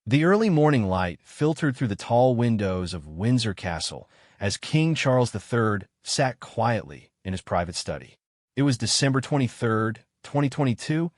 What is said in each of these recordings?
The early morning light filtered through the tall windows of Windsor Castle as King Charles III sat quietly in his private study. It was December 23rd, 2022,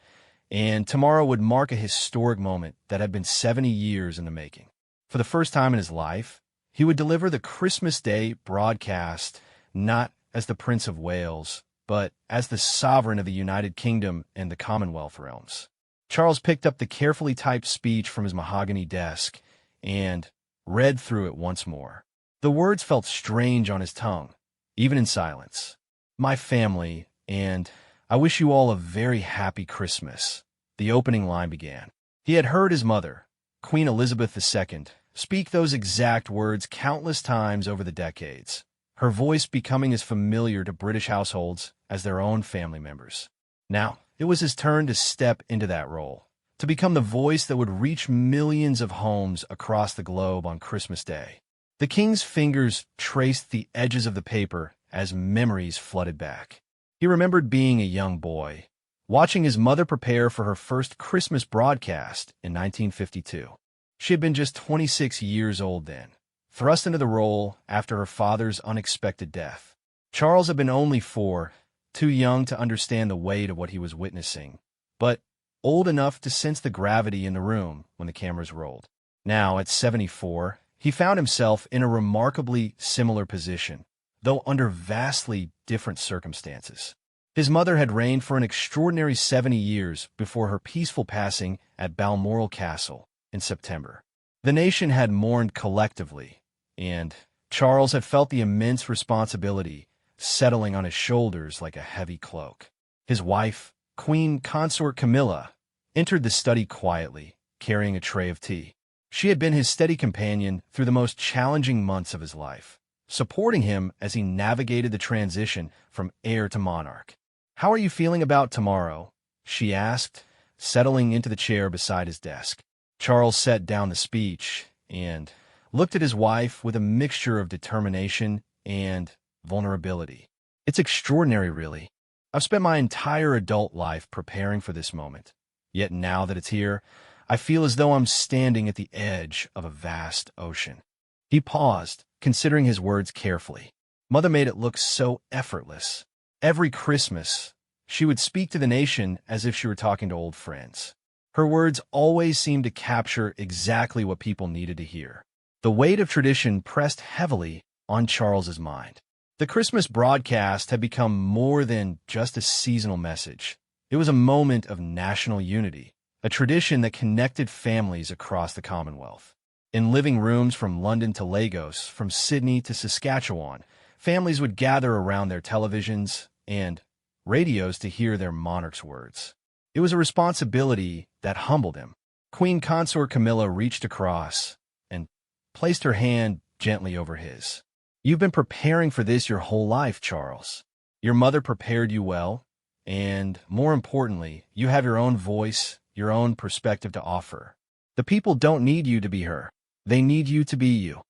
and tomorrow would mark a historic moment that had been 70 years in the making. For the first time in his life, he would deliver the Christmas Day broadcast not as the Prince of Wales, but as the sovereign of the United Kingdom and the Commonwealth realms. Charles picked up the carefully typed speech from his mahogany desk and read through it once more. The words felt strange on his tongue, even in silence. "My family, and I wish you all a very happy Christmas," the opening line began. He had heard his mother, Queen Elizabeth II, speak those exact words countless times over the decades, her voice becoming as familiar to British households as their own family members. Now, it was his turn to step into that role, to become the voice that would reach millions of homes across the globe on Christmas Day. The king's fingers traced the edges of the paper as memories flooded back. He remembered being a young boy, watching his mother prepare for her first Christmas broadcast in 1952. She had been just 26 years old then, thrust into the role after her father's unexpected death. Charles had been only 4, too young to understand the weight of what he was witnessing, but old enough to sense the gravity in the room when the cameras rolled. Now, at 74, he found himself in a remarkably similar position, though under vastly different circumstances. His mother had reigned for an extraordinary 70 years before her peaceful passing at Balmoral Castle in September. The nation had mourned collectively, and Charles had felt the immense responsibility settling on his shoulders like a heavy cloak. His wife, Queen Consort Camilla, entered the study quietly, carrying a tray of tea. She had been his steady companion through the most challenging months of his life, supporting him as he navigated the transition from heir to monarch. "How are you feeling about tomorrow?" she asked, settling into the chair beside his desk. Charles set down the speech and looked at his wife with a mixture of determination and vulnerability. "It's extraordinary, really. I've spent my entire adult life preparing for this moment. Yet now that it's here, I feel as though I'm standing at the edge of a vast ocean." He paused, considering his words carefully. Mother made it look so effortless. Every Christmas, she would speak to the nation as if she were talking to old friends. Her words always seemed to capture exactly what people needed to hear. The weight of tradition pressed heavily on Charles's mind. The Christmas broadcast had become more than just a seasonal message. It was a moment of national unity, a tradition that connected families across the Commonwealth. In living rooms from London to Lagos, from Sydney to Saskatchewan, families would gather around their televisions and radios to hear their monarch's words. It was a responsibility that humbled him. Queen Consort Camilla reached across and placed her hand gently over his. "You've been preparing for this your whole life, Charles. Your mother prepared you well, and more importantly, you have your own voice, your own perspective to offer. The people don't need you to be her. They need you to be you."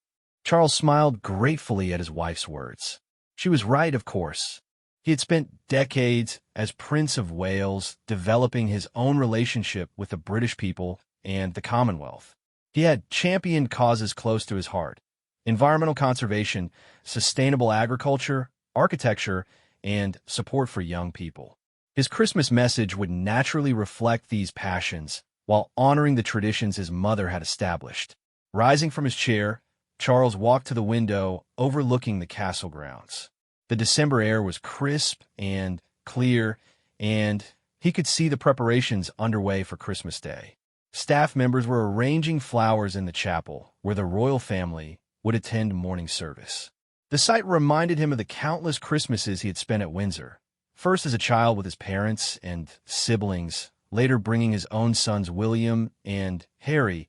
Charles smiled gratefully at his wife's words. She was right, of course. He had spent decades as Prince of Wales developing his own relationship with the British people and the Commonwealth. He had championed causes close to his heart: environmental conservation, sustainable agriculture, architecture, and support for young people. His Christmas message would naturally reflect these passions while honoring the traditions his mother had established. Rising from his chair, Charles walked to the window overlooking the castle grounds. The December air was crisp and clear, and he could see the preparations underway for Christmas Day. Staff members were arranging flowers in the chapel, where the royal family would attend morning service. The sight reminded him of the countless Christmases he had spent at Windsor, first as a child with his parents and siblings, later bringing his own sons William and Harry,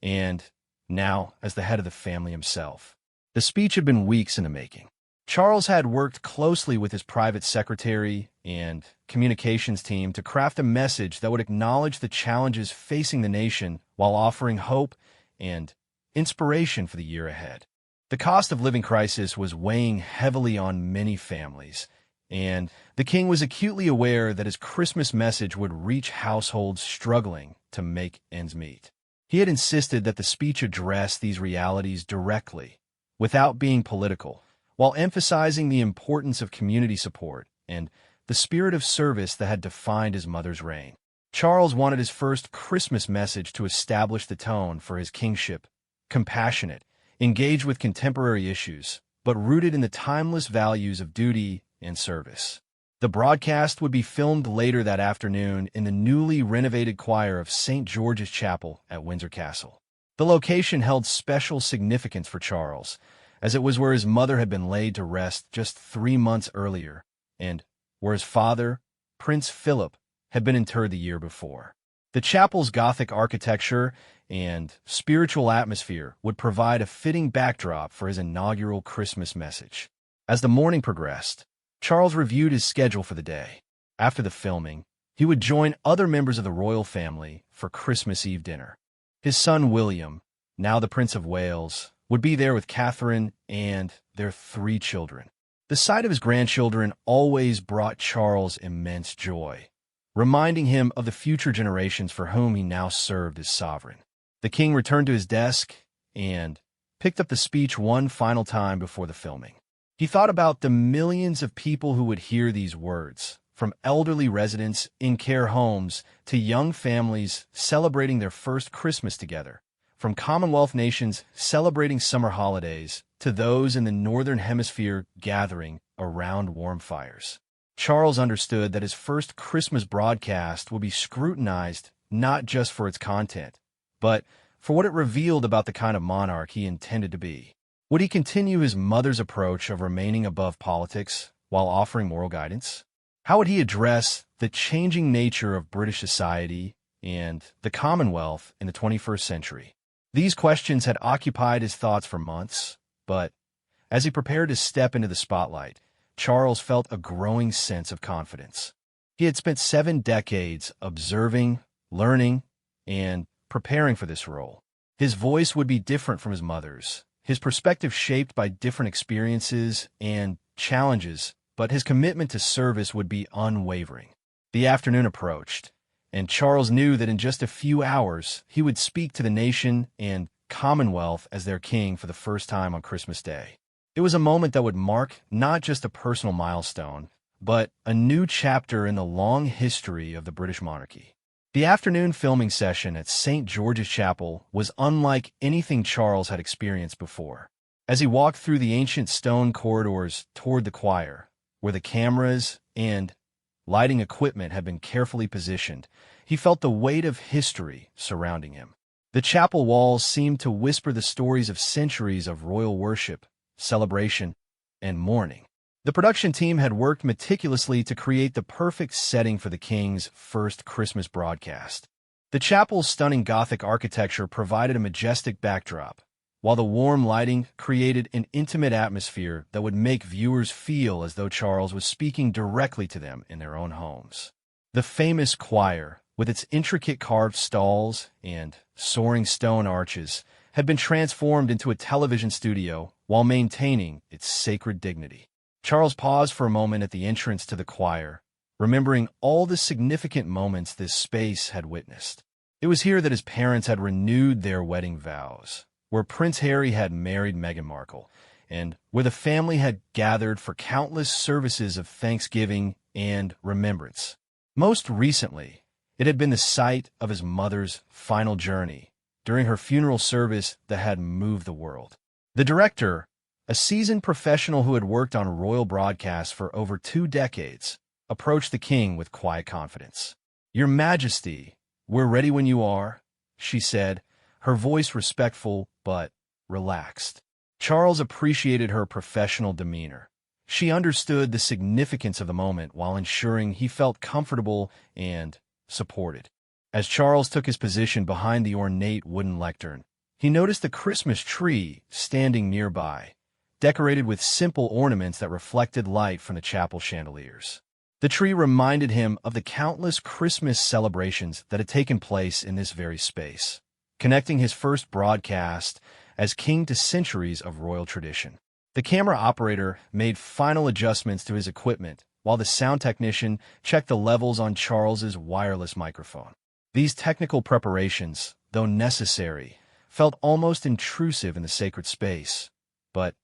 and now as the head of the family himself. The speech had been weeks in the making. Charles had worked closely with his private secretary and communications team to craft a message that would acknowledge the challenges facing the nation while offering hope and inspiration for the year ahead. The cost of living crisis was weighing heavily on many families, and the king was acutely aware that his Christmas message would reach households struggling to make ends meet. He had insisted that the speech address these realities directly, without being political, while emphasizing the importance of community support and the spirit of service that had defined his mother's reign. Charles wanted his first Christmas message to establish the tone for his kingship, compassionate, engaged with contemporary issues, but rooted in the timeless values of duty and service. The broadcast would be filmed later that afternoon in the newly renovated choir of St. George's Chapel at Windsor Castle. The location held special significance for Charles, as it was where his mother had been laid to rest just 3 months earlier, and where his father, Prince Philip, had been interred the year before. The chapel's Gothic architecture and spiritual atmosphere would provide a fitting backdrop for his inaugural Christmas message. As the morning progressed, Charles reviewed his schedule for the day. After the filming, he would join other members of the royal family for Christmas Eve dinner. His son William, now the Prince of Wales, would be there with Catherine and their 3 children. The sight of his grandchildren always brought Charles immense joy, reminding him of the future generations for whom he now served as sovereign. The king returned to his desk and picked up the speech one final time before the filming. He thought about the millions of people who would hear these words, from elderly residents in care homes to young families celebrating their first Christmas together, from Commonwealth nations celebrating summer holidays to those in the Northern Hemisphere gathering around warm fires. Charles understood that his first Christmas broadcast would be scrutinized not just for its content, but for what it revealed about the kind of monarch he intended to be. Would he continue his mother's approach of remaining above politics while offering moral guidance? How would he address the changing nature of British society and the Commonwealth in the 21st century? These questions had occupied his thoughts for months, but as he prepared to step into the spotlight, Charles felt a growing sense of confidence. He had spent 7 decades observing, learning, and preparing for this role. His voice would be different from his mother's, his perspective shaped by different experiences and challenges, but his commitment to service would be unwavering. The afternoon approached, and Charles knew that in just a few hours he would speak to the nation and Commonwealth as their king for the first time on Christmas Day. It was a moment that would mark not just a personal milestone, but a new chapter in the long history of the British monarchy. The afternoon filming session at St. George's Chapel was unlike anything Charles had experienced before. As he walked through the ancient stone corridors toward the choir, where the cameras and lighting equipment had been carefully positioned, he felt the weight of history surrounding him. The chapel walls seemed to whisper the stories of centuries of royal worship, celebration, and mourning. The production team had worked meticulously to create the perfect setting for the king's first Christmas broadcast. The chapel's stunning Gothic architecture provided a majestic backdrop, while the warm lighting created an intimate atmosphere that would make viewers feel as though Charles was speaking directly to them in their own homes. The famous choir, with its intricate carved stalls and soaring stone arches, had been transformed into a television studio while maintaining its sacred dignity. Charles paused for a moment at the entrance to the choir, remembering all the significant moments this space had witnessed. It was here that his parents had renewed their wedding vows, where Prince Harry had married Meghan Markle, and where the family had gathered for countless services of thanksgiving and remembrance. Most recently, it had been the site of his mother's final journey during her funeral service that had moved the world. The director, a seasoned professional who had worked on royal broadcasts for over 2 decades, approached the king with quiet confidence. "Your Majesty, we're ready when you are," she said, her voice respectful but relaxed. Charles appreciated her professional demeanor. She understood the significance of the moment while ensuring he felt comfortable and supported. As Charles took his position behind the ornate wooden lectern, he noticed the Christmas tree standing nearby, decorated with simple ornaments that reflected light from the chapel chandeliers. The tree reminded him of the countless Christmas celebrations that had taken place in this very space, connecting his first broadcast as king to centuries of royal tradition. The camera operator made final adjustments to his equipment, while the sound technician checked the levels on Charles's wireless microphone. These technical preparations, though necessary, felt almost intrusive in the sacred space. But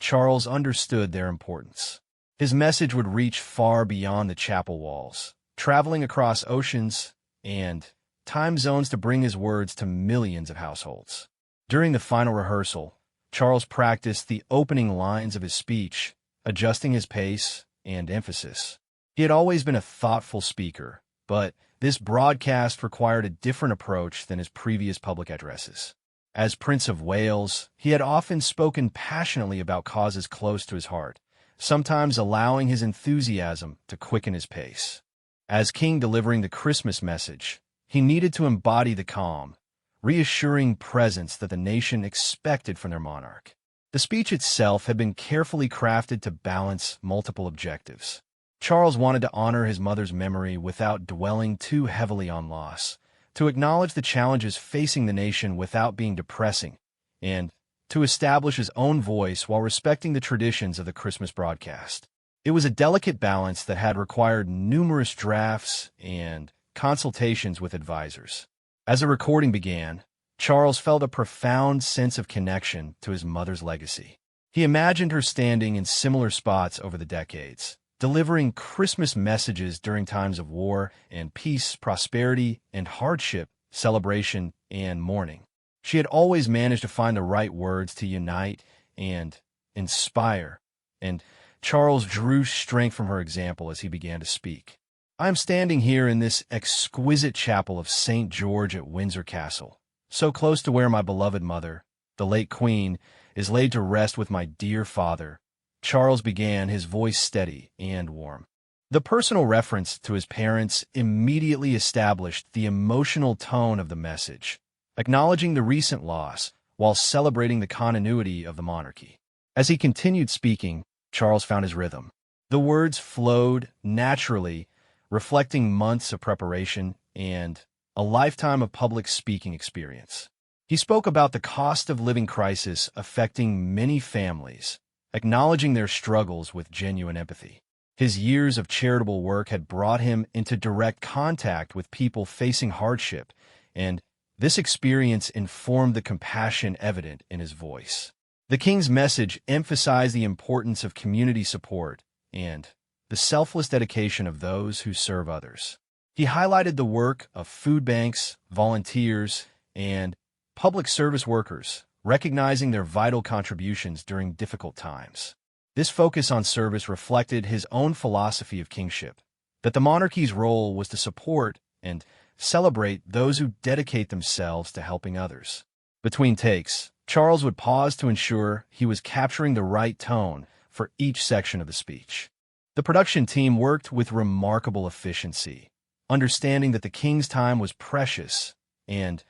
Charles understood their importance. His message would reach far beyond the chapel walls, traveling across oceans and time zones to bring his words to millions of households. During the final rehearsal, Charles practiced the opening lines of his speech, adjusting his pace and emphasis. He had always been a thoughtful speaker, but this broadcast required a different approach than his previous public addresses. As Prince of Wales, he had often spoken passionately about causes close to his heart, sometimes allowing his enthusiasm to quicken his pace. As king delivering the Christmas message, he needed to embody the calm, reassuring presence that the nation expected from their monarch. The speech itself had been carefully crafted to balance multiple objectives. Charles wanted to honor his mother's memory without dwelling too heavily on loss, to acknowledge the challenges facing the nation without being depressing, and to establish his own voice while respecting the traditions of the Christmas broadcast. It was a delicate balance that had required numerous drafts and consultations with advisors. As the recording began, Charles felt a profound sense of connection to his mother's legacy. He imagined her standing in similar spots over the decades, delivering Christmas messages during times of war and peace, prosperity and hardship, celebration and mourning. She had always managed to find the right words to unite and inspire, and Charles drew strength from her example as he began to speak. I am standing here in this exquisite chapel of St. George at Windsor Castle, so close to where my beloved mother, the late Queen, is laid to rest with my dear father. Charles began, his voice steady and warm. The personal reference to his parents immediately established the emotional tone of the message, acknowledging the recent loss while celebrating the continuity of the monarchy. As he continued speaking, Charles found his rhythm. The words flowed naturally, reflecting months of preparation and a lifetime of public speaking experience. He spoke about the cost of living crisis affecting many families, acknowledging their struggles with genuine empathy. His years of charitable work had brought him into direct contact with people facing hardship, and this experience informed the compassion evident in his voice. The king's message emphasized the importance of community support and the selfless dedication of those who serve others. He highlighted the work of food banks, volunteers, and public service workers, recognizing their vital contributions during difficult times. This focus on service reflected his own philosophy of kingship, that the monarchy's role was to support and celebrate those who dedicate themselves to helping others. Between takes, Charles would pause to ensure he was capturing the right tone for each section of the speech. The production team worked with remarkable efficiency, understanding that the king's time was precious and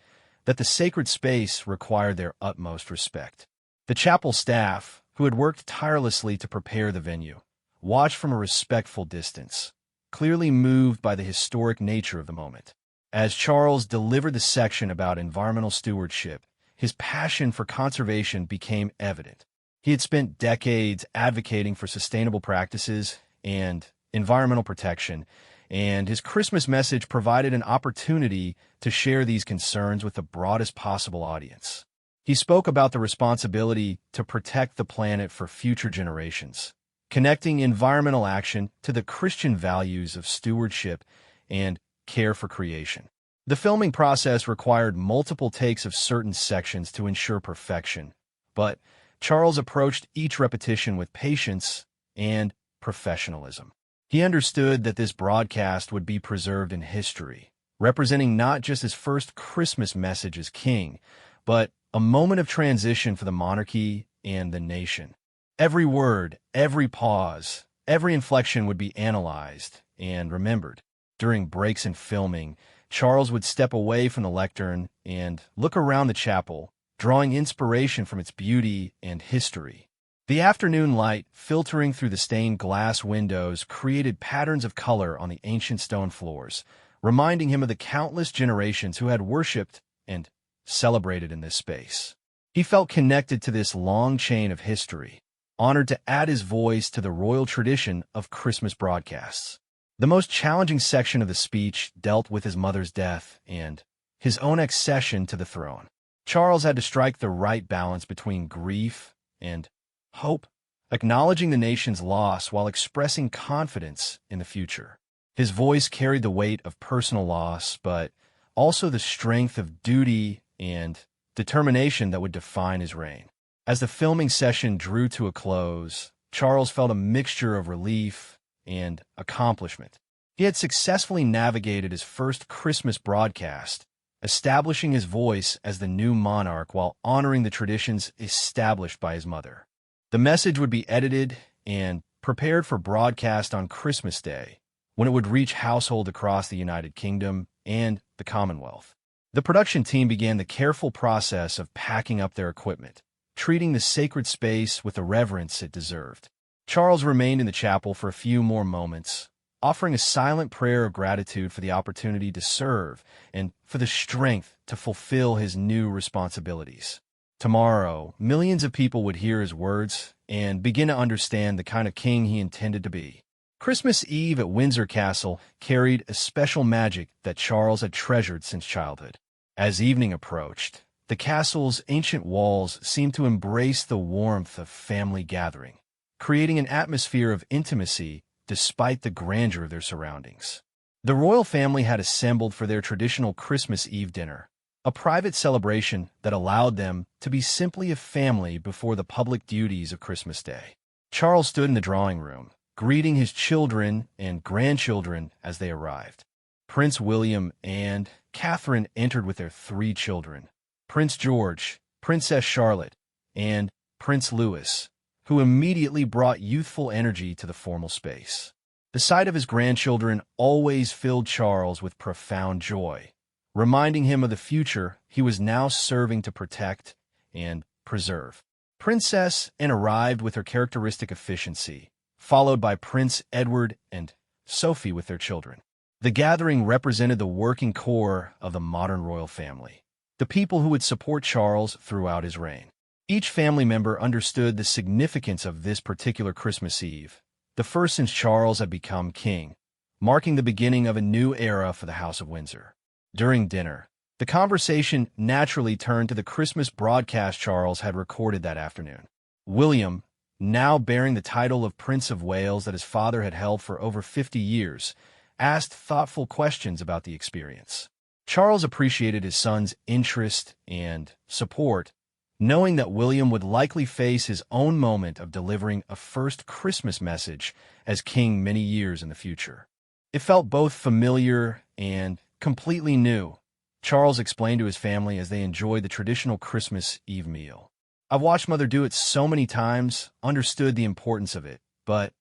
that the sacred space required their utmost respect. The chapel staff, who had worked tirelessly to prepare the venue, watched from a respectful distance, clearly moved by the historic nature of the moment. As Charles delivered the section about environmental stewardship, his passion for conservation became evident. He had spent decades advocating for sustainable practices and environmental protection, and his Christmas message provided an opportunity to share these concerns with the broadest possible audience. He spoke about the responsibility to protect the planet for future generations, connecting environmental action to the Christian values of stewardship and care for creation. The filming process required multiple takes of certain sections to ensure perfection, but Charles approached each repetition with patience and professionalism. He understood that this broadcast would be preserved in history, representing not just his first Christmas message as king, but a moment of transition for the monarchy and the nation. Every word, every pause, every inflection would be analyzed and remembered. During breaks in filming, Charles would step away from the lectern and look around the chapel, drawing inspiration from its beauty and history. The afternoon light filtering through the stained glass windows created patterns of color on the ancient stone floors, reminding him of the countless generations who had worshipped and celebrated in this space. He felt connected to this long chain of history, honored to add his voice to the royal tradition of Christmas broadcasts. The most challenging section of the speech dealt with his mother's death and his own accession to the throne. Charles had to strike the right balance between grief and hope, acknowledging the nation's loss while expressing confidence in the future. His voice carried the weight of personal loss, but also the strength of duty and determination that would define his reign. As the filming session drew to a close, Charles felt a mixture of relief and accomplishment. He had successfully navigated his first Christmas broadcast, establishing his voice as the new monarch while honoring the traditions established by his mother. The message would be edited and prepared for broadcast on Christmas Day, when it would reach households across the United Kingdom and the Commonwealth. The production team began the careful process of packing up their equipment, treating the sacred space with the reverence it deserved. Charles remained in the chapel for a few more moments, offering a silent prayer of gratitude for the opportunity to serve and for the strength to fulfill his new responsibilities. Tomorrow, millions of people would hear his words and begin to understand the kind of king he intended to be. Christmas Eve at Windsor Castle carried a special magic that Charles had treasured since childhood. As evening approached, the castle's ancient walls seemed to embrace the warmth of family gathering, creating an atmosphere of intimacy despite the grandeur of their surroundings. The royal family had assembled for their traditional Christmas Eve dinner, a private celebration that allowed them to be simply a family before the public duties of Christmas Day. Charles stood in the drawing room, greeting his children and grandchildren as they arrived. Prince William and Catherine entered with their 3 children, Prince George, Princess Charlotte, and Prince Louis, who immediately brought youthful energy to the formal space. The sight of his grandchildren always filled Charles with profound joy, reminding him of the future he was now serving to protect and preserve. Princess Anne arrived with her characteristic efficiency, followed by Prince Edward and Sophie with their children. The gathering represented the working core of the modern royal family, the people who would support Charles throughout his reign. Each family member understood the significance of this particular Christmas Eve, the first since Charles had become king, marking the beginning of a new era for the House of Windsor. During dinner, the conversation naturally turned to the Christmas broadcast Charles had recorded that afternoon. William, now bearing the title of Prince of Wales that his father had held for over 50 years, asked thoughtful questions about the experience. Charles appreciated his son's interest and support, knowing that William would likely face his own moment of delivering a first Christmas message as king many years in the future. It felt both familiar and completely new, Charles explained to his family as they enjoyed the traditional Christmas Eve meal. I've watched Mother do it so many times, understood the importance of it, but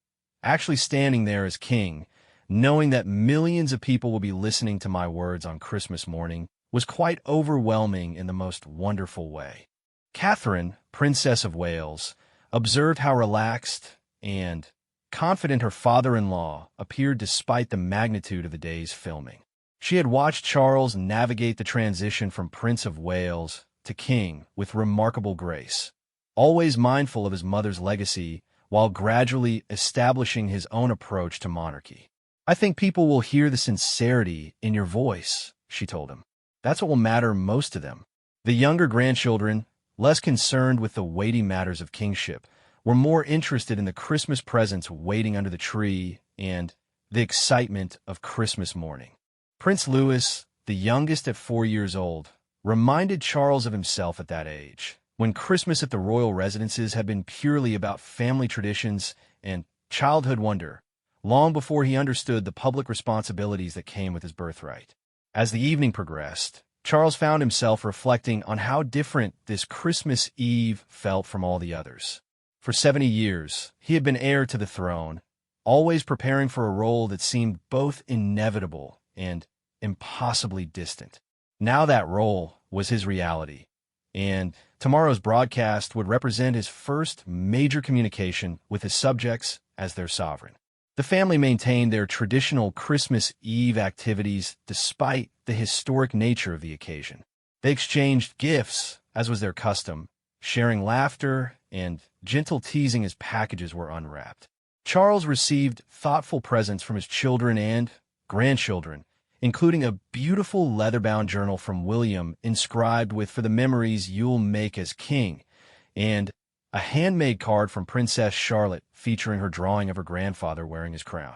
actually standing there as king, knowing that millions of people will be listening to my words on Christmas morning, was quite overwhelming in the most wonderful way. Catherine, Princess of Wales, observed how relaxed and confident her father-in-law appeared despite the magnitude of the day's filming. She had watched Charles navigate the transition from Prince of Wales to king with remarkable grace, always mindful of his mother's legacy while gradually establishing his own approach to monarchy. I think people will hear the sincerity in your voice, she told him. That's what will matter most to them. The younger grandchildren, less concerned with the weighty matters of kingship, were more interested in the Christmas presents waiting under the tree and the excitement of Christmas morning. Prince Louis, the youngest at 4 years old, reminded Charles of himself at that age, when Christmas at the royal residences had been purely about family traditions and childhood wonder, long before he understood the public responsibilities that came with his birthright. As the evening progressed, Charles found himself reflecting on how different this Christmas Eve felt from all the others. For 70 years, he had been heir to the throne, always preparing for a role that seemed both inevitable and impossibly distant. Now that role was his reality, and tomorrow's broadcast would represent his first major communication with his subjects as their sovereign. The family maintained their traditional Christmas Eve activities despite the historic nature of the occasion. They exchanged gifts, as was their custom, sharing laughter and gentle teasing as packages were unwrapped. Charles received thoughtful presents from his children and grandchildren, including a beautiful leather-bound journal from William inscribed with "For the memories you'll make as king," and a handmade card from Princess Charlotte featuring her drawing of her grandfather wearing his crown.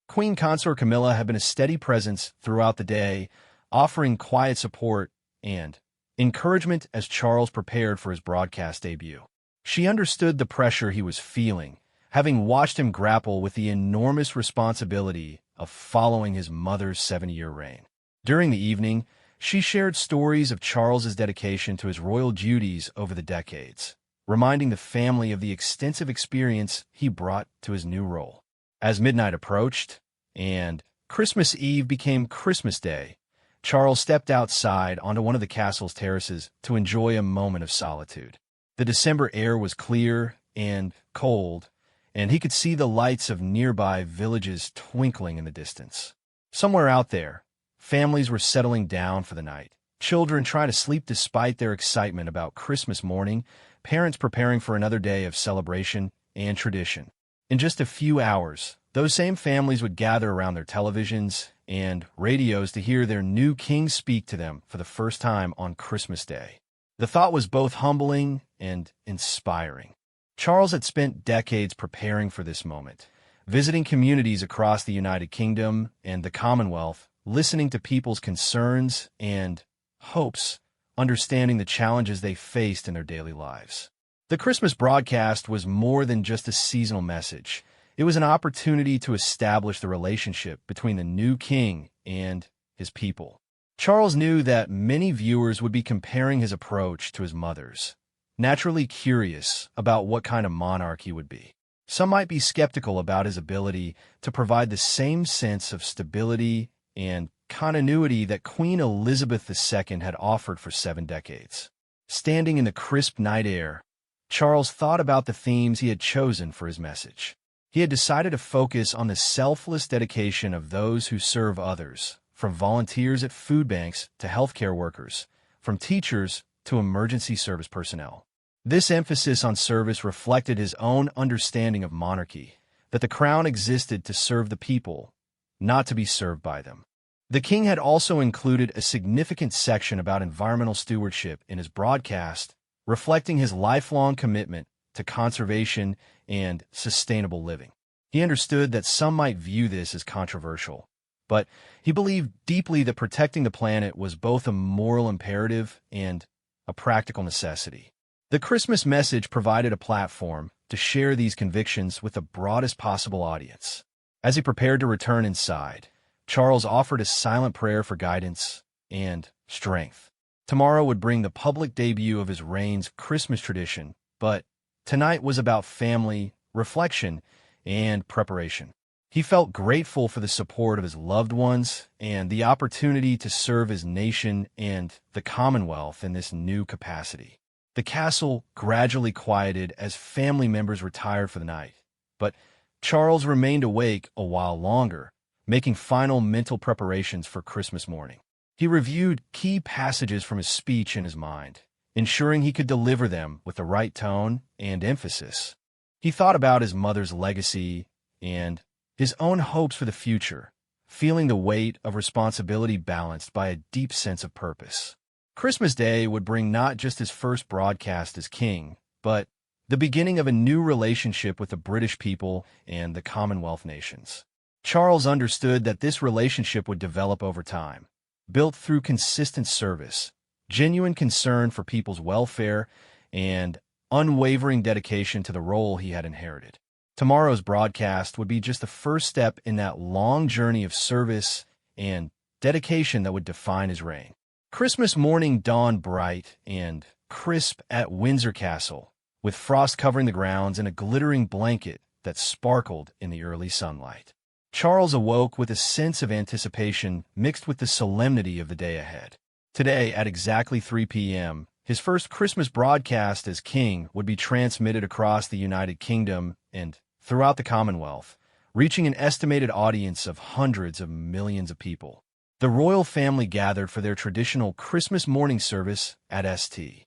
Queen Consort Camilla had been a steady presence throughout the day, offering quiet support and encouragement as Charles prepared for his broadcast debut. She understood the pressure he was feeling, having watched him grapple with the enormous responsibility of following his mother's 70-year reign. During the evening, she shared stories of Charles's dedication to his royal duties over the decades, reminding the family of the extensive experience he brought to his new role. As midnight approached and Christmas Eve became Christmas Day, Charles stepped outside onto one of the castle's terraces to enjoy a moment of solitude. The December air was clear and cold, and he could see the lights of nearby villages twinkling in the distance. Somewhere out there, families were settling down for the night. Children trying to sleep despite their excitement about Christmas morning, parents preparing for another day of celebration and tradition. In just a few hours, those same families would gather around their televisions and radios to hear their new king speak to them for the first time on Christmas Day. The thought was both humbling and inspiring. Charles had spent decades preparing for this moment, visiting communities across the United Kingdom and the Commonwealth, listening to people's concerns and hopes, understanding the challenges they faced in their daily lives. The Christmas broadcast was more than just a seasonal message. It was an opportunity to establish the relationship between the new king and his people. Charles knew that many viewers would be comparing his approach to his mother's, naturally curious about what kind of monarch he would be. Some might be skeptical about his ability to provide the same sense of stability and continuity that Queen Elizabeth II had offered for 7 decades. Standing in the crisp night air, Charles thought about the themes he had chosen for his message. He had decided to focus on the selfless dedication of those who serve others, from volunteers at food banks to healthcare workers, from teachers to emergency service personnel. This emphasis on service reflected his own understanding of monarchy, that the crown existed to serve the people, not to be served by them. The king had also included a significant section about environmental stewardship in his broadcast, reflecting his lifelong commitment to conservation and sustainable living. He understood that some might view this as controversial, but he believed deeply that protecting the planet was both a moral imperative and a practical necessity. The Christmas message provided a platform to share these convictions with the broadest possible audience. As he prepared to return inside, Charles offered a silent prayer for guidance and strength. Tomorrow would bring the public debut of his reign's Christmas tradition, but tonight was about family, reflection, and preparation. He felt grateful for the support of his loved ones and the opportunity to serve his nation and the Commonwealth in this new capacity. The castle gradually quieted as family members retired for the night, but Charles remained awake a while longer, making final mental preparations for Christmas morning. He reviewed key passages from his speech in his mind, ensuring he could deliver them with the right tone and emphasis. He thought about his mother's legacy and his own hopes for the future, feeling the weight of responsibility balanced by a deep sense of purpose. Christmas Day would bring not just his first broadcast as king, but the beginning of a new relationship with the British people and the Commonwealth nations. Charles understood that this relationship would develop over time, built through consistent service, genuine concern for people's welfare, and unwavering dedication to the role he had inherited. Tomorrow's broadcast would be just the first step in that long journey of service and dedication that would define his reign. Christmas morning dawned bright and crisp at Windsor Castle, with frost covering the grounds and a glittering blanket that sparkled in the early sunlight. Charles awoke with a sense of anticipation mixed with the solemnity of the day ahead. Today, at exactly 3 p.m., his first Christmas broadcast as king would be transmitted across the United Kingdom and throughout the Commonwealth, reaching an estimated audience of hundreds of millions of people. The royal family gathered for their traditional Christmas morning service at St.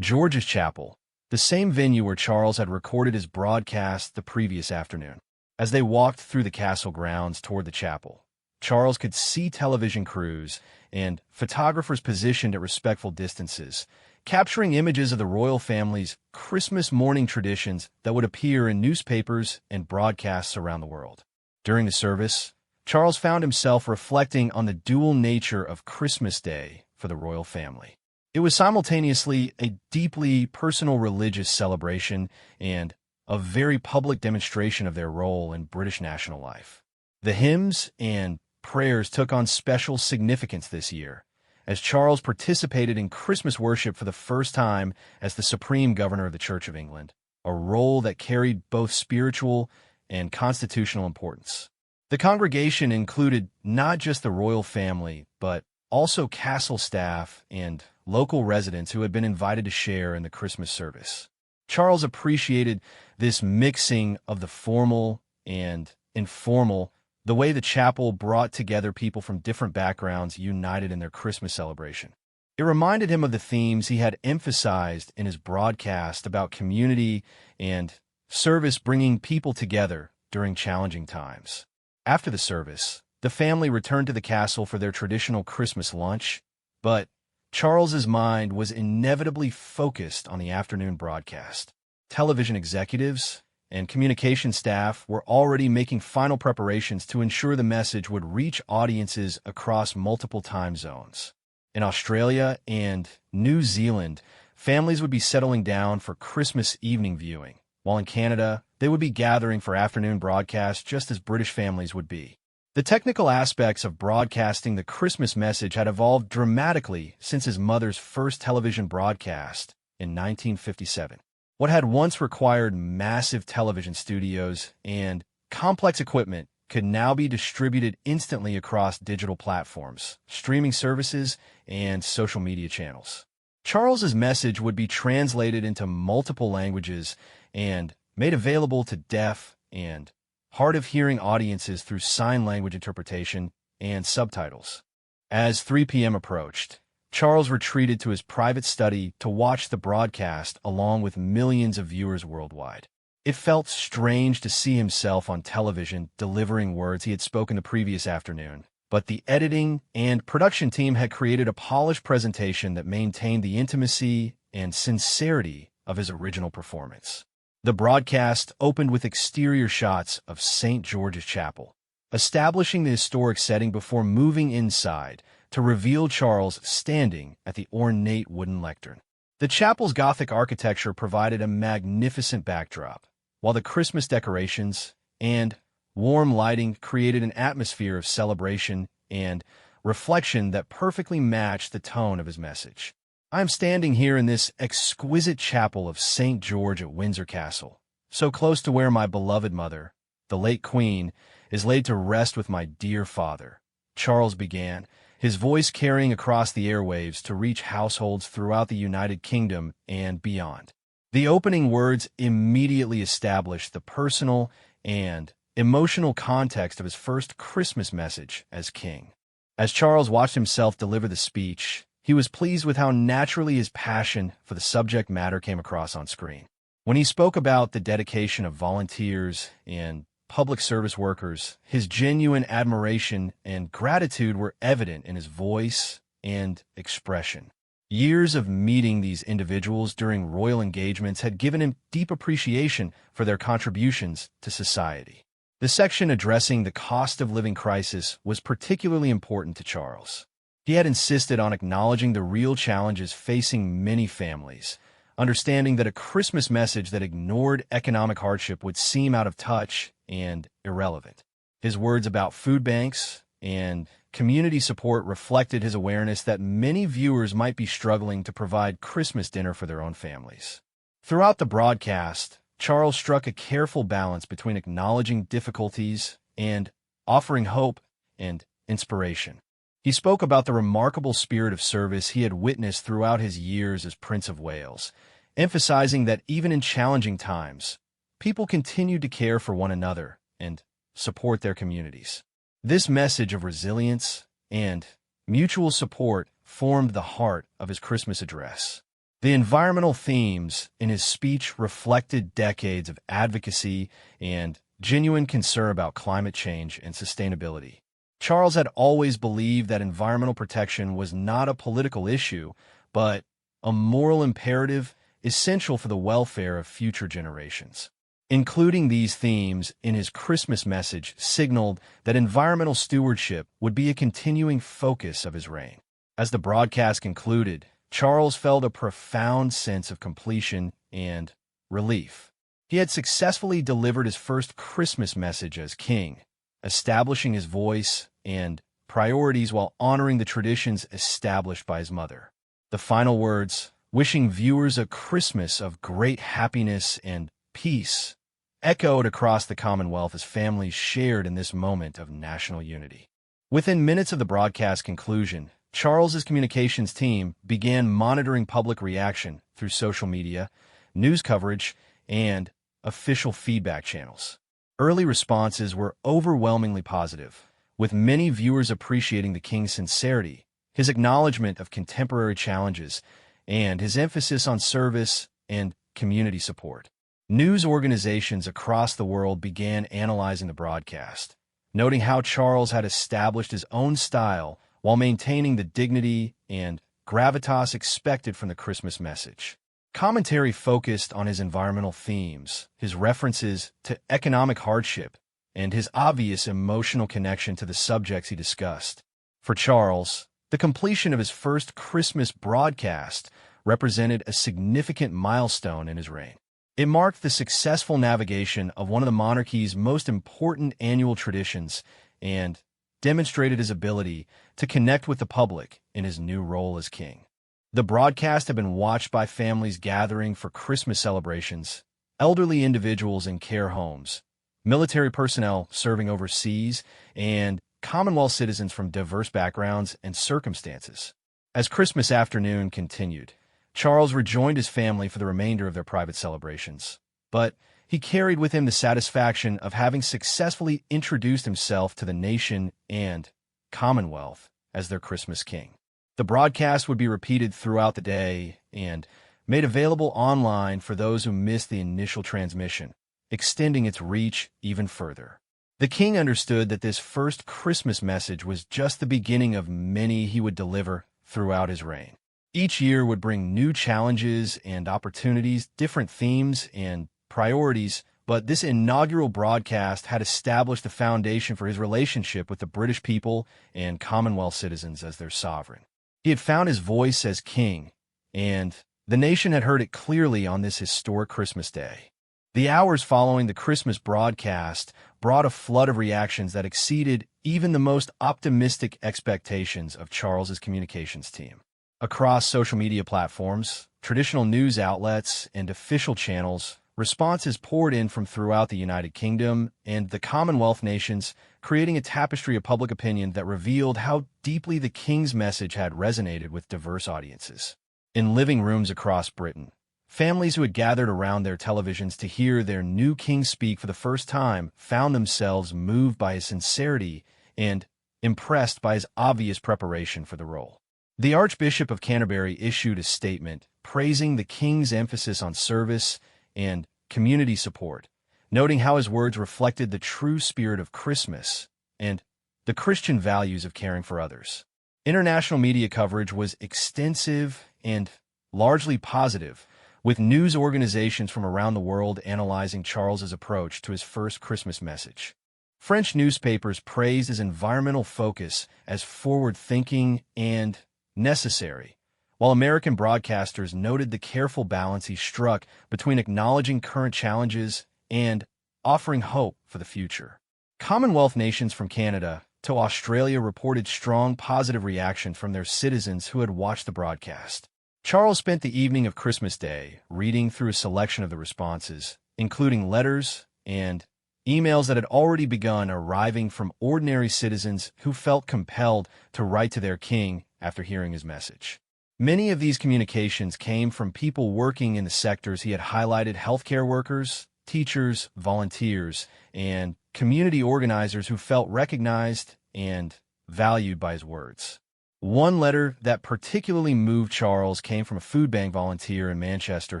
George's Chapel, the same venue where Charles had recorded his broadcast the previous afternoon. As they walked through the castle grounds toward the chapel, Charles could see television crews and photographers positioned at respectful distances, capturing images of the royal family's Christmas morning traditions that would appear in newspapers and broadcasts around the world. During the service, Charles found himself reflecting on the dual nature of Christmas Day for the royal family. It was simultaneously a deeply personal religious celebration and a very public demonstration of their role in British national life. The hymns and prayers took on special significance this year, as Charles participated in Christmas worship for the first time as the Supreme Governor of the Church of England, a role that carried both spiritual and constitutional importance. The congregation included not just the royal family, but also castle staff and local residents who had been invited to share in the Christmas service. Charles appreciated this mixing of the formal and informal, the way the chapel brought together people from different backgrounds united in their Christmas celebration. It reminded him of the themes he had emphasized in his broadcast about community and service, bringing people together during challenging times. After the service, the family returned to the castle for their traditional Christmas lunch, but Charles's mind was inevitably focused on the afternoon broadcast. Television executives and communication staff were already making final preparations to ensure the message would reach audiences across multiple time zones. In Australia and New Zealand, families would be settling down for Christmas evening viewing, while in Canada, they would be gathering for afternoon broadcasts just as British families would be. The technical aspects of broadcasting the Christmas message had evolved dramatically since his mother's first television broadcast in 1957. What had once required massive television studios and complex equipment could now be distributed instantly across digital platforms, streaming services, and social media channels. Charles's message would be translated into multiple languages and made available to deaf and hard-of-hearing audiences through sign language interpretation and subtitles. As 3 p.m. approached, Charles retreated to his private study to watch the broadcast along with millions of viewers worldwide. It felt strange to see himself on television delivering words he had spoken the previous afternoon, but the editing and production team had created a polished presentation that maintained the intimacy and sincerity of his original performance. The broadcast opened with exterior shots of St. George's Chapel, establishing the historic setting before moving inside to reveal Charles standing at the ornate wooden lectern. The chapel's Gothic architecture provided a magnificent backdrop, while the Christmas decorations and warm lighting created an atmosphere of celebration and reflection that perfectly matched the tone of his message. I am standing here in this exquisite chapel of St. George at Windsor Castle, so close to where my beloved mother, the late Queen, is laid to rest with my dear father, Charles began, his voice carrying across the airwaves to reach households throughout the United Kingdom and beyond. The opening words immediately established the personal and emotional context of his first Christmas message as king. As Charles watched himself deliver the speech, he was pleased with how naturally his passion for the subject matter came across on screen. When he spoke about the dedication of volunteers and public service workers, his genuine admiration and gratitude were evident in his voice and expression. Years of meeting these individuals during royal engagements had given him deep appreciation for their contributions to society. The section addressing the cost of living crisis was particularly important to Charles. He had insisted on acknowledging the real challenges facing many families, understanding that a Christmas message that ignored economic hardship would seem out of touch and irrelevant. His words about food banks and community support reflected his awareness that many viewers might be struggling to provide Christmas dinner for their own families. Throughout the broadcast, Charles struck a careful balance between acknowledging difficulties and offering hope and inspiration. He spoke about the remarkable spirit of service he had witnessed throughout his years as Prince of Wales, emphasizing that even in challenging times, people continued to care for one another and support their communities. This message of resilience and mutual support formed the heart of his Christmas address. The environmental themes in his speech reflected decades of advocacy and genuine concern about climate change and sustainability. Charles had always believed that environmental protection was not a political issue, but a moral imperative essential for the welfare of future generations. Including these themes in his Christmas message signaled that environmental stewardship would be a continuing focus of his reign. As the broadcast concluded, Charles felt a profound sense of completion and relief. He had successfully delivered his first Christmas message as king, establishing his voice and priorities while honoring the traditions established by his mother. The final words, wishing viewers a Christmas of great happiness and peace, echoed across the Commonwealth as families shared in this moment of national unity. Within minutes of the broadcast conclusion, Charles's communications team began monitoring public reaction through social media, news coverage, and official feedback channels. Early responses were overwhelmingly positive, with many viewers appreciating the king's sincerity, his acknowledgement of contemporary challenges, and his emphasis on service and community support. News organizations across the world began analyzing the broadcast, noting how Charles had established his own style while maintaining the dignity and gravitas expected from the Christmas message. Commentary focused on his environmental themes, his references to economic hardship, and his obvious emotional connection to the subjects he discussed. For Charles, the completion of his first Christmas broadcast represented a significant milestone in his reign. It marked the successful navigation of one of the monarchy's most important annual traditions and demonstrated his ability to connect with the public in his new role as king. The broadcast had been watched by families gathering for Christmas celebrations, elderly individuals in care homes, military personnel serving overseas, and Commonwealth citizens from diverse backgrounds and circumstances. As Christmas afternoon continued, Charles rejoined his family for the remainder of their private celebrations, but he carried with him the satisfaction of having successfully introduced himself to the nation and Commonwealth as their Christmas king. The broadcast would be repeated throughout the day and made available online for those who missed the initial transmission, extending its reach even further. The king understood that this first Christmas message was just the beginning of many he would deliver throughout his reign. Each year would bring new challenges and opportunities, different themes and priorities, but this inaugural broadcast had established the foundation for his relationship with the British people and Commonwealth citizens as their sovereign. He had found his voice as king, and the nation had heard it clearly on this historic Christmas day. The hours following the Christmas broadcast brought a flood of reactions that exceeded even the most optimistic expectations of Charles's communications team. Across social media platforms, traditional news outlets, and official channels, responses poured in from throughout the United Kingdom and the Commonwealth nations, creating a tapestry of public opinion that revealed how deeply the king's message had resonated with diverse audiences. In living rooms across Britain, families who had gathered around their televisions to hear their new king speak for the first time found themselves moved by his sincerity and impressed by his obvious preparation for the role. The Archbishop of Canterbury issued a statement praising the king's emphasis on service and community support, noting how his words reflected the true spirit of Christmas and the Christian values of caring for others. International media coverage was extensive and largely positive, with news organizations from around the world analyzing Charles's approach to his first Christmas message. French newspapers praised his environmental focus as forward-thinking and necessary, while American broadcasters noted the careful balance he struck between acknowledging current challenges and offering hope for the future. Commonwealth nations from Canada to Australia reported strong positive reaction from their citizens who had watched the broadcast. Charles spent the evening of Christmas Day reading through a selection of the responses, including letters and emails that had already begun arriving from ordinary citizens who felt compelled to write to their king after hearing his message. Many of these communications came from people working in the sectors he had highlighted: healthcare workers, teachers, volunteers, and community organizers who felt recognized and valued by his words. One letter that particularly moved Charles came from a food bank volunteer in Manchester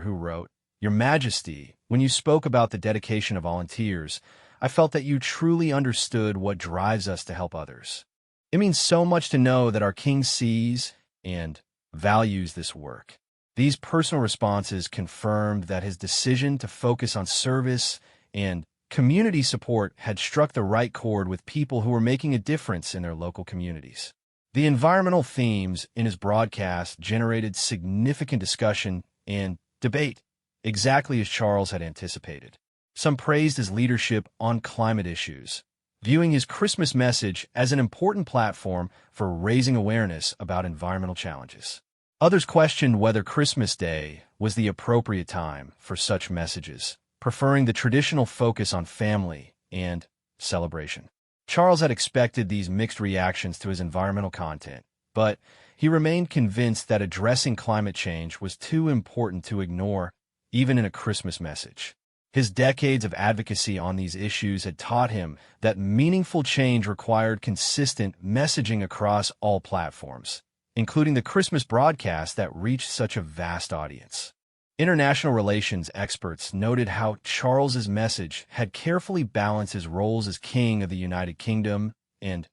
who wrote, "Your Majesty, when you spoke about the dedication of volunteers, I felt that you truly understood what drives us to help others. It means so much to know that our king sees and values this work. These personal responses confirmed that his decision to focus on service and community support had struck the right chord with people who were making a difference in their local communities. The environmental themes in his broadcast generated significant discussion and debate, exactly as Charles had anticipated. Some praised his leadership on climate issues, viewing his Christmas message as an important platform for raising awareness about environmental challenges. Others questioned whether Christmas Day was the appropriate time for such messages, preferring the traditional focus on family and celebration. Charles had expected these mixed reactions to his environmental content, but he remained convinced that addressing climate change was too important to ignore, even in a Christmas message. His decades of advocacy on these issues had taught him that meaningful change required consistent messaging across all platforms, including the Christmas broadcast that reached such a vast audience. International relations experts noted how Charles's message had carefully balanced his roles as King of the United Kingdom and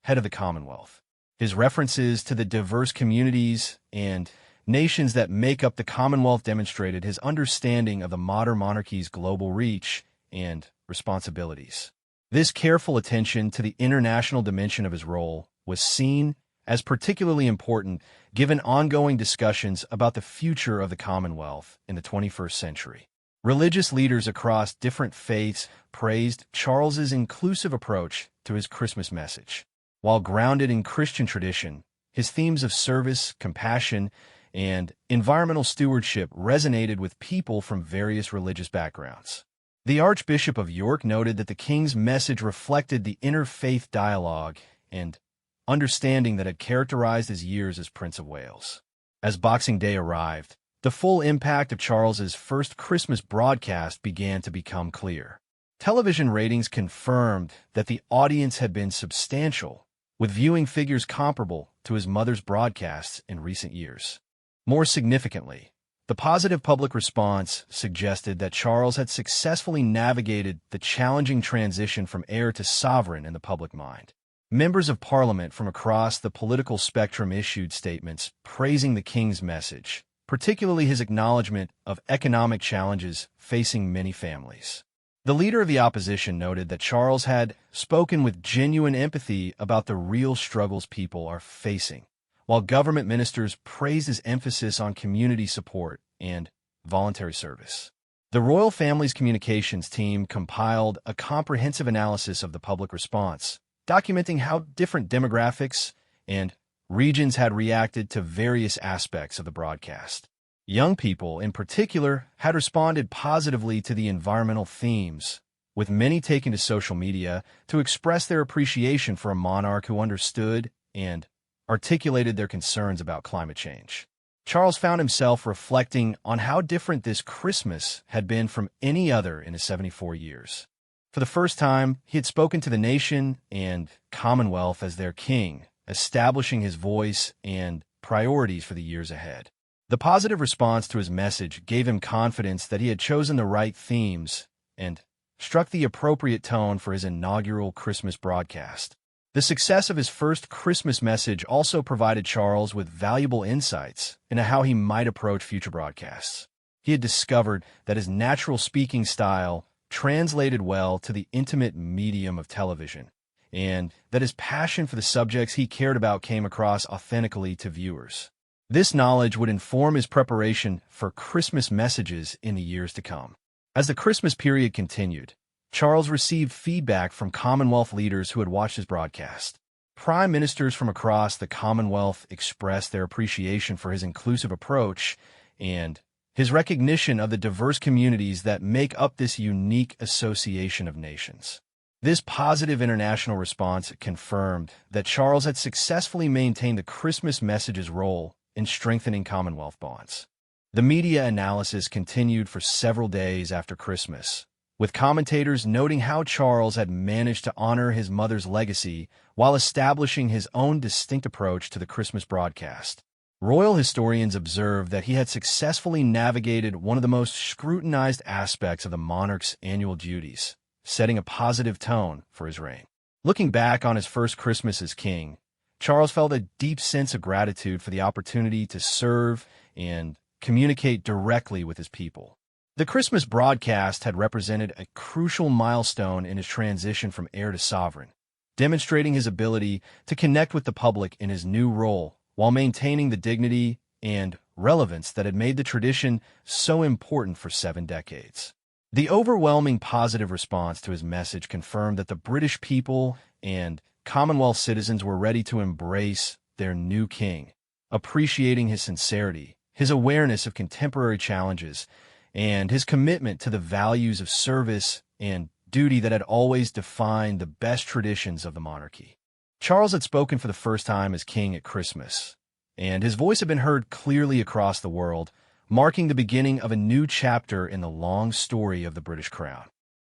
head of the Commonwealth. His references to the diverse communities and nations that make up the Commonwealth demonstrated his understanding of the modern monarchy's global reach and responsibilities. This careful attention to the international dimension of his role was seen as particularly important given ongoing discussions about the future of the Commonwealth in the 21st century. Religious leaders across different faiths praised Charles's inclusive approach to his Christmas message. While grounded in Christian tradition, his themes of service, compassion, and environmental stewardship resonated with people from various religious backgrounds. The Archbishop of York noted that the king's message reflected the interfaith dialogue and understanding that had characterized his years as Prince of Wales. As Boxing Day arrived, the full impact of Charles's first Christmas broadcast began to become clear. Television ratings confirmed that the audience had been substantial, with viewing figures comparable to his mother's broadcasts in recent years. More significantly, the positive public response suggested that Charles had successfully navigated the challenging transition from heir to sovereign in the public mind. Members of Parliament from across the political spectrum issued statements praising the king's message, particularly his acknowledgement of economic challenges facing many families. The leader of the opposition noted that Charles had spoken with genuine empathy about the real struggles people are facing, while government ministers praised his emphasis on community support and voluntary service. The royal family's communications team compiled a comprehensive analysis of the public response, documenting how different demographics and regions had reacted to various aspects of the broadcast. Young people, in particular, had responded positively to the environmental themes, with many taking to social media to express their appreciation for a monarch who understood and articulated their concerns about climate change. Charles found himself reflecting on how different this Christmas had been from any other in his 74 years. For the first time, he had spoken to the nation and Commonwealth as their king, establishing his voice and priorities for the years ahead. The positive response to his message gave him confidence that he had chosen the right themes and struck the appropriate tone for his inaugural Christmas broadcast. The success of his first Christmas message also provided Charles with valuable insights into how he might approach future broadcasts. He had discovered that his natural speaking style translated well to the intimate medium of television, and that his passion for the subjects he cared about came across authentically to viewers. This knowledge would inform his preparation for Christmas messages in the years to come. As the Christmas period continued, Charles received feedback from Commonwealth leaders who had watched his broadcast. Prime ministers from across the Commonwealth expressed their appreciation for his inclusive approach and his recognition of the diverse communities that make up this unique association of nations. This positive international response confirmed that Charles had successfully maintained the Christmas message's role in strengthening Commonwealth bonds. The media analysis continued for several days after Christmas, with commentators noting how Charles had managed to honor his mother's legacy while establishing his own distinct approach to the Christmas broadcast. Royal historians observe that he had successfully navigated one of the most scrutinized aspects of the monarch's annual duties, setting a positive tone for his reign. Looking back on his first Christmas as king, Charles felt a deep sense of gratitude for the opportunity to serve and communicate directly with his people. The Christmas broadcast had represented a crucial milestone in his transition from heir to sovereign, demonstrating his ability to connect with the public in his new role while maintaining the dignity and relevance that had made the tradition so important for 7 decades. The overwhelming positive response to his message confirmed that the British people and Commonwealth citizens were ready to embrace their new king, appreciating his sincerity, his awareness of contemporary challenges, and his commitment to the values of service and duty that had always defined the best traditions of the monarchy. Charles had spoken for the first time as king at Christmas, and his voice had been heard clearly across the world, marking the beginning of a new chapter in the long story of the British crown.